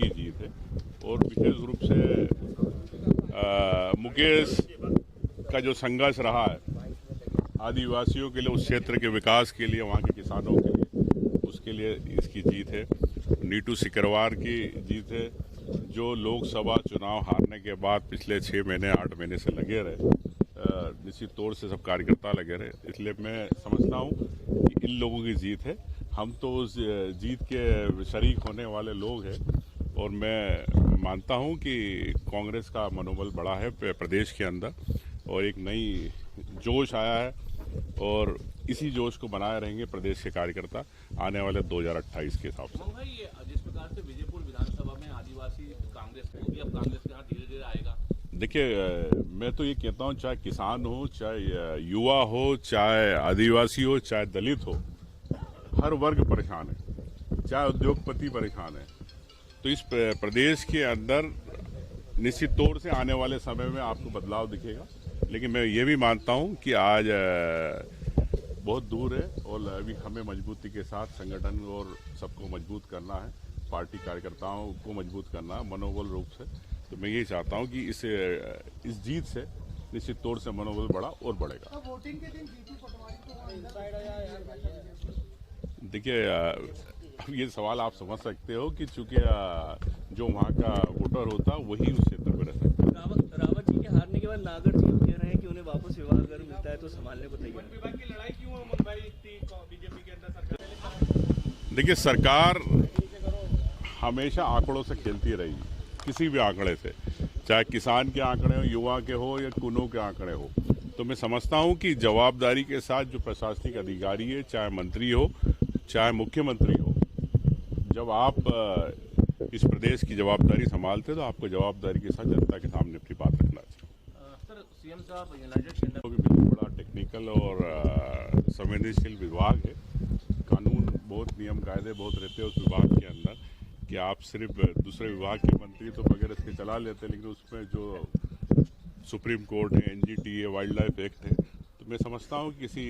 की जीत है और विशेष रूप से मुकेश का जो संघर्ष रहा है आदिवासियों के लिए, उस क्षेत्र के विकास के लिए, वहाँ के किसानों के लिए, उसके लिए इसकी जीत है। नीतू सिकरवार की जीत है, जो लोकसभा चुनाव हारने के बाद पिछले 6 महीने 8 महीने से लगे रहे, निश्चित तौर से सब कार्यकर्ता लगे रहे, इसलिए मैं समझता हूँ कि इन लोगों की जीत है। हम तो उस जीत के शरीक होने वाले लोग हैं और मैं मानता हूँ कि कांग्रेस का मनोबल बढ़ा है प्रदेश के अंदर और एक नई जोश आया है और इसी जोश को बनाए रहेंगे प्रदेश के कार्यकर्ता आने वाले 2028 के हिसाब से। जिस प्रकार से विजयपुर विधानसभा में आदिवासी कांग्रेस होगी, अब कांग्रेस के यहाँ धीरे धीरे आएगा। देखिए, मैं तो ये कहता हूँ, चाहे किसान हो, चाहे युवा हो, चाहे आदिवासी हो, चाहे दलित हो, हर वर्ग परेशान है, चाहे उद्योगपति परेशान है। तो इस प्रदेश के अंदर निश्चित तौर से आने वाले समय में आपको बदलाव दिखेगा, लेकिन मैं ये भी मानता हूँ कि आज बहुत दूर है और अभी हमें मजबूती के साथ संगठन और सबको मजबूत करना है, पार्टी कार्यकर्ताओं को मजबूत करना है मनोबल रूप से। तो मैं यही चाहता हूँ कि इस जीत से निश्चित तौर से मनोबल बढ़ा और बढ़ेगा। तो वोटिंग के दिन जीतू पटवारी देखिए, अब ये सवाल आप समझ सकते हो कि चूंकि जो वहाँ का वोटर होता वही उस क्षेत्र में रहता है। रावत जी के हारने के बाद नागर जी कह रहे हैं कि उन्हें वापस विभाग अगर मिलता है तो संभालने को तैयार। विभाग की लड़ाई क्यों है अमन भाई बीजेपी के अंदर सरकार? देखिए, सरकार हमेशा आंकड़ों से खेलती रही, किसी भी आंकड़े से, चाहे किसान के आंकड़े हो, युवा के हो या कुनों के आंकड़े हो। तो मैं समझता हूं कि जवाबदारी के साथ जो प्रशासनिक अधिकारी है, चाहे मंत्री हो, चाहे मुख्यमंत्री हो, जब आप इस प्रदेश की जवाबदारी संभालते तो आपको जवाबदारी के साथ जनता के सामने अपनी बात रखना चाहिए। सर, सीएम साहब यूनाइटेड किंगडम तो भी बिल्कुल बड़ा टेक्निकल और संवेदनशील विभाग है। कानून बहुत, नियम कायदे बहुत रहते हैं उस विभाग के अंदर कि आप सिर्फ दूसरे विभाग के मंत्री तो वगैरह इसके चला लेते हैं, लेकिन उसमें जो सुप्रीम कोर्ट है, एनजीटी है, वाइल्ड लाइफ एक्ट है, तो मैं समझता हूँ कि किसी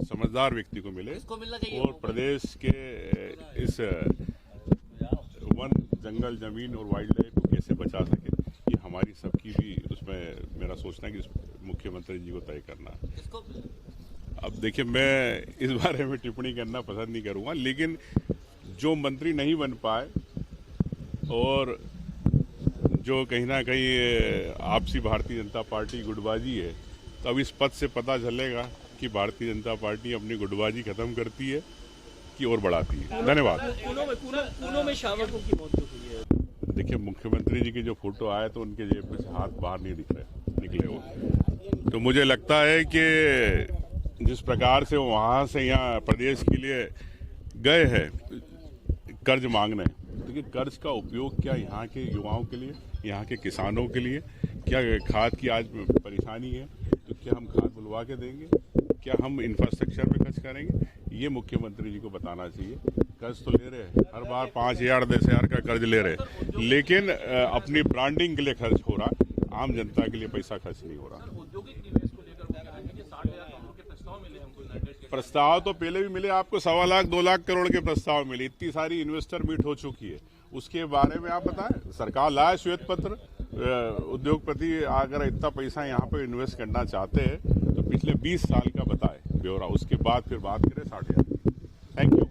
समझदार व्यक्ति को मिले और प्रदेश के इस वन, जंगल, जमीन और वाइल्ड लाइफ को कैसे बचा सके, ये हमारी सबकी भी उसमें मेरा सोचना है कि मुख्यमंत्री जी को तय करना है। अब देखिए, मैं इस बारे में टिप्पणी करना पसंद नहीं करूँगा, लेकिन जो मंत्री नहीं बन पाए और जो कहीं ना कहीं आपसी भारतीय जनता पार्टी गुटबाजी है, तो अब इस पद से पता चलेगा कि भारतीय जनता पार्टी अपनी गुटबाजी खत्म करती है कि और बढ़ाती है। धन्यवाद। कूनो में शावकों की मौत हुई है। देखिए, मुख्यमंत्री जी के जो फोटो आए तो उनके जेब में से हाथ बाहर नहीं निकले वो, तो मुझे लगता है कि जिस प्रकार से वो वहाँ से यहाँ प्रदेश के लिए गए हैं कर्ज मांगने, देखिए कर्ज का उपयोग क्या यहाँ के युवाओं के लिए, यहाँ के किसानों के लिए, क्या खाद की आज परेशानी है तो क्या हम खाद बुलवा के देंगे, क्या हम इंफ्रास्ट्रक्चर पे खर्च करेंगे, ये मुख्यमंत्री जी को बताना चाहिए। कर्ज तो ले रहे हैं, हर बार 5,000 10,000 का कर्ज ले रहे हैं, लेकिन अपनी ब्रांडिंग के लिए खर्च हो रहा, आम जनता के लिए पैसा खर्च नहीं हो रहा। औद्योगिक निवेश को लेकर 60,000 करोड़ के प्रस्ताव मिले हमको यूनाइटेड। प्रस्ताव तो पहले भी मिले, आपको 1.25 लाख 2 लाख करोड़ के प्रस्ताव मिले, इतनी सारी इन्वेस्टर मीट हो चुकी है, उसके बारे में आप बताएं। सरकार लाए श्वेत पत्र, उद्योगपति अगर इतना पैसा यहाँ पे इन्वेस्ट करना चाहते हैं तो पिछले 20 साल का बताए ब्यौरा, उसके बाद फिर बात करें 60,000। Thank you.